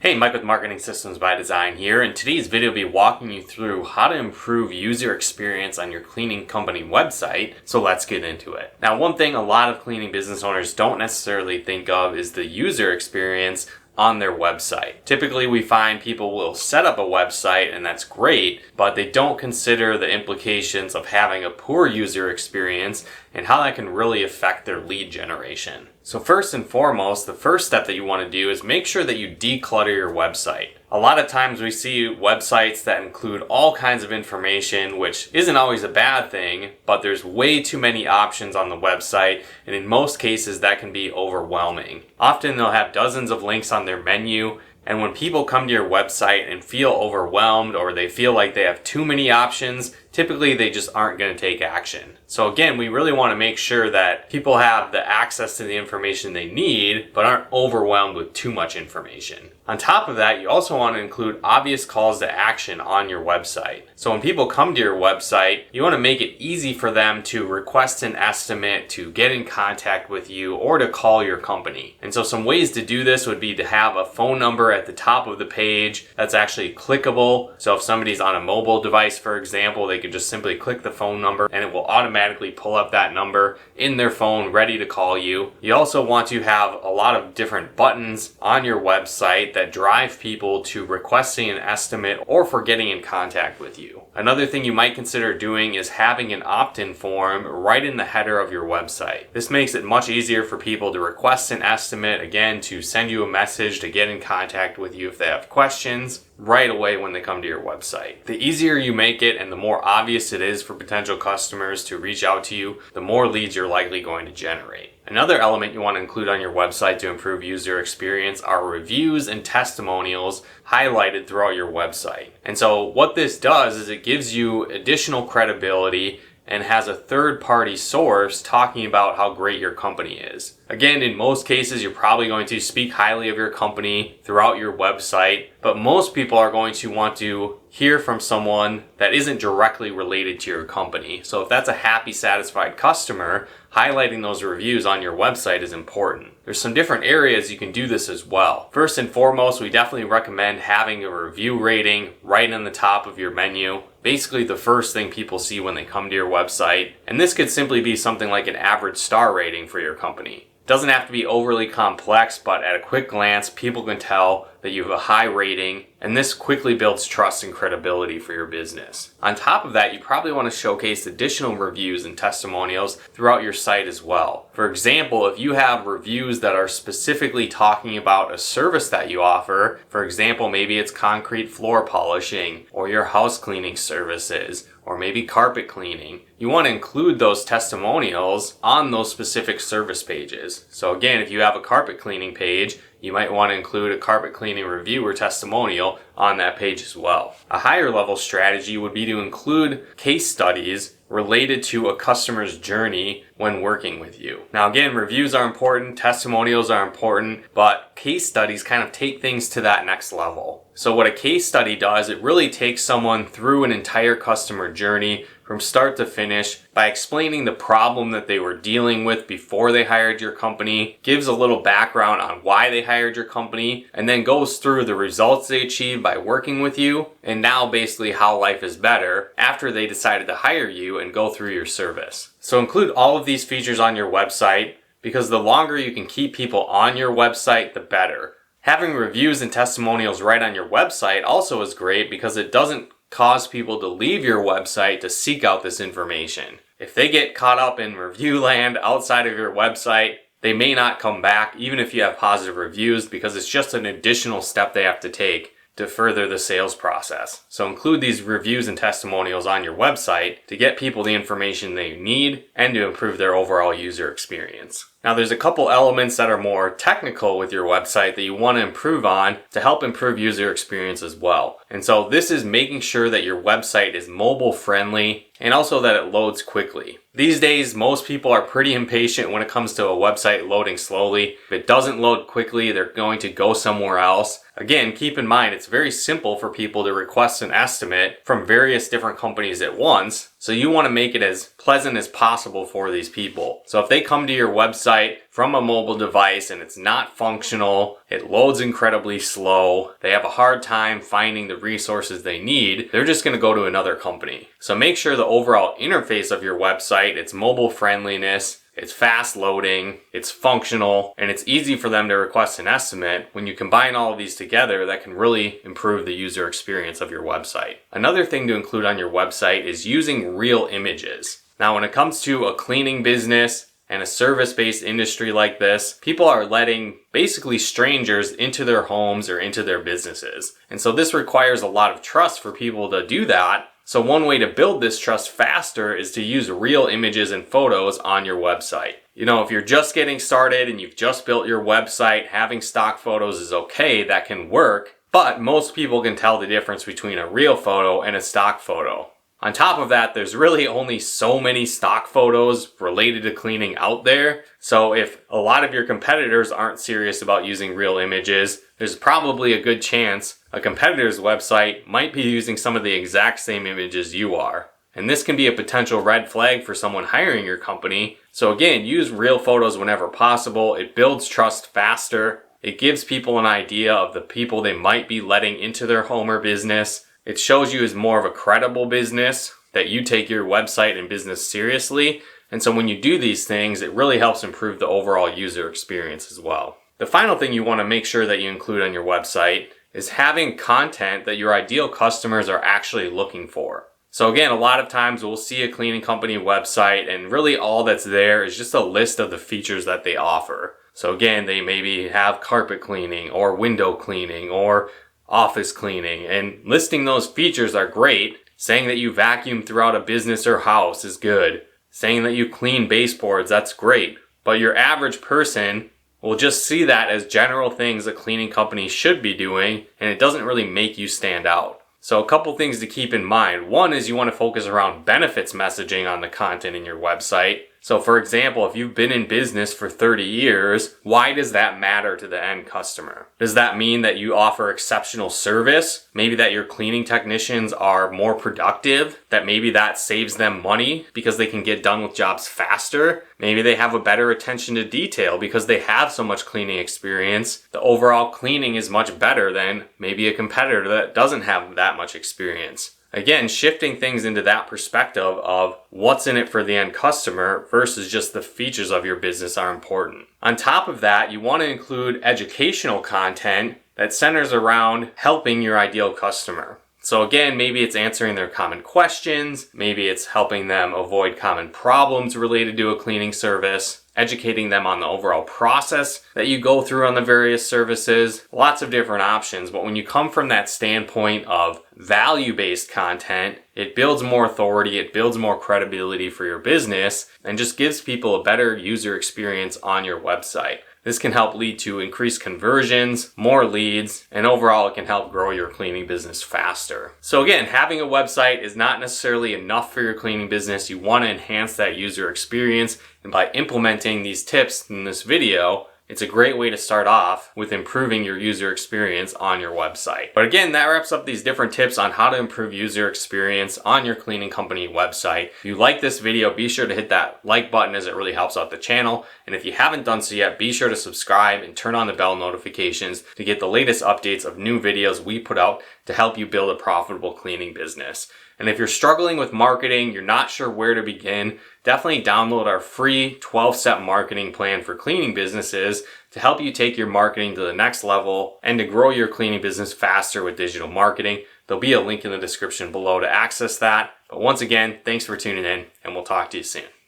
Hey, Mike with Marketing Systems by Design here. In today's video, I'll be walking you through how to improve user experience on your cleaning company website. So let's get into it. Now, one thing a lot of cleaning business owners don't necessarily think of is the user experience on their website. Typically, we find people will set up a website and that's great, but they don't consider the implications of having a poor user experience and how that can really affect their lead generation. So first and foremost, the first step that you want to do is make sure that you declutter your website. A lot of times we see websites that include all kinds of information, which isn't always a bad thing, but there's way too many options on the website, and in most cases that can be overwhelming. Often they'll have dozens of links on their menu, and when people come to your website and feel overwhelmed or they feel like they have too many options, typically they just aren't going to take action. So again, we really want to make sure that people have the access to the information they need, but aren't overwhelmed with too much information. On top of that, you also want to include obvious calls to action on your website. So when people come to your website, you want to make it easy for them to request an estimate, to get in contact with you, or to call your company. And so some ways to do this would be to have a phone number at the top of the page that's actually clickable. So if somebody's on a mobile device, for example, they could just simply click the phone number and it will automatically pull up that number in their phone ready to call you. You also want to have a lot of different buttons on your website that drive people to requesting an estimate or for getting in contact with you. Another thing you might consider doing is having an opt-in form right in the header of your website. This makes it much easier for people to request an estimate, again, to send you a message, to get in contact with you if they have questions right away when they come to your website. The easier you make it and the more obvious it is for potential customers to reach out to you, the more leads you're likely going to generate. Another element you want to include on your website to improve user experience are reviews and testimonials highlighted throughout your website. And so what this does is it gives you additional credibility and has a third-party source talking about how great your company is. Again, in most cases, you're probably going to speak highly of your company throughout your website, but most people are going to want to hear from someone that isn't directly related to your company. So if that's a happy, satisfied customer, highlighting those reviews on your website is important. There's some different areas you can do this as well. First and foremost, we definitely recommend having a review rating right on the top of your menu. Basically the first thing people see when they come to your website. And this could simply be something like an average star rating for your company. Doesn't have to be overly complex, but at a quick glance, people can tell that you have a high rating, and this quickly builds trust and credibility for your business. On top of that, you probably want to showcase additional reviews and testimonials throughout your site as well. For example, if you have reviews that are specifically talking about a service that you offer, for example, maybe it's concrete floor polishing or your house cleaning services, or maybe carpet cleaning, you want to include those testimonials on those specific service pages. So again, if you have a carpet cleaning page, you might want to include a carpet cleaning review or testimonial on that page as well. A higher level strategy would be to include case studies related to a customer's journey when working with you. Now again, reviews are important, testimonials are important, but case studies kind of take things to that next level. So what a case study does, it really takes someone through an entire customer journey from start to finish by explaining the problem that they were dealing with before they hired your company, gives a little background on why they hired your company, and then goes through the results they achieved by working with you, and now basically how life is better after they decided to hire you and go through your service. So include all of these features on your website, because the longer you can keep people on your website, the better. Having reviews and testimonials right on your website also is great because it doesn't cause people to leave your website to seek out this information. If they get caught up in review land outside of your website, they may not come back even if you have positive reviews, because it's just an additional step they have to take to further the sales process. So include these reviews and testimonials on your website to get people the information they need and to improve their overall user experience. Now there's a couple elements that are more technical with your website that you want to improve on to help improve user experience as well. And so this is making sure that your website is mobile friendly and also that it loads quickly. These days, most people are pretty impatient when it comes to a website loading slowly. If it doesn't load quickly, they're going to go somewhere else. Again, keep in mind, it's very simple for people to request an estimate from various different companies at once. So you want to make it as pleasant as possible for these people. So if they come to your website from a mobile device and it's not functional, it loads incredibly slow, they have a hard time finding the resources they need, they're just going to go to another company. So make sure the overall interface of your website, its mobile friendliness, it's fast loading, it's functional, and it's easy for them to request an estimate. When you combine all of these together, that can really improve the user experience of your website. Another thing to include on your website is using real images. Now, when it comes to a cleaning business and a service-based industry like this, people are letting basically strangers into their homes or into their businesses. And so this requires a lot of trust for people to do that. So one way to build this trust faster is to use real images and photos on your website. You know, if you're just getting started and you've just built your website, having stock photos is okay, that can work, but most people can tell the difference between a real photo and a stock photo. On top of that, there's really only so many stock photos related to cleaning out there. So if a lot of your competitors aren't serious about using real images, there's probably a good chance a competitor's website might be using some of the exact same images you are. And this can be a potential red flag for someone hiring your company. So again, use real photos whenever possible. It builds trust faster. It gives people an idea of the people they might be letting into their home or business. It shows you as more of a credible business, that you take your website and business seriously. And so when you do these things, it really helps improve the overall user experience as well. The final thing you want to make sure that you include on your website is having content that your ideal customers are actually looking for. So again, a lot of times we'll see a cleaning company website and really all that's there is just a list of the features that they offer. So again, they maybe have carpet cleaning or window cleaning or office cleaning, and listing those features are great. Saying that you vacuum throughout a business or house is good. Saying that you clean baseboards, that's great. But your average person will just see that as general things a cleaning company should be doing, and it doesn't really make you stand out. So a couple things to keep in mind. One is you want to focus around benefits messaging on the content in your website. So for example, if you've been in business for 30 years, why does that matter to the end customer? Does that mean that you offer exceptional service? Maybe that your cleaning technicians are more productive? That maybe that saves them money because they can get done with jobs faster? Maybe they have a better attention to detail because they have so much cleaning experience. The overall cleaning is much better than maybe a competitor that doesn't have that much experience. Again, shifting things into that perspective of what's in it for the end customer versus just the features of your business are important. On top of that, you want to include educational content that centers around helping your ideal customer. So again, maybe it's answering their common questions, maybe it's helping them avoid common problems related to a cleaning service, educating them on the overall process that you go through on the various services, lots of different options. But when you come from that standpoint of value-based content, it builds more authority, it builds more credibility for your business, and just gives people a better user experience on your website. This can help lead to increased conversions, more leads, and overall it can help grow your cleaning business faster. So again, having a website is not necessarily enough for your cleaning business. You want to enhance that user experience, and by implementing these tips in this video, it's a great way to start off with improving your user experience on your website. But again, that wraps up these different tips on how to improve user experience on your cleaning company website. If you like this video, be sure to hit that like button as it really helps out the channel. And if you haven't done so yet, be sure to subscribe and turn on the bell notifications to get the latest updates of new videos we put out to help you build a profitable cleaning business. And if you're struggling with marketing, you're not sure where to begin, definitely download our free 12-step marketing plan for cleaning businesses to help you take your marketing to the next level and to grow your cleaning business faster with digital marketing. There'll be a link in the description below to access that. But once again, thanks for tuning in, and we'll talk to you soon.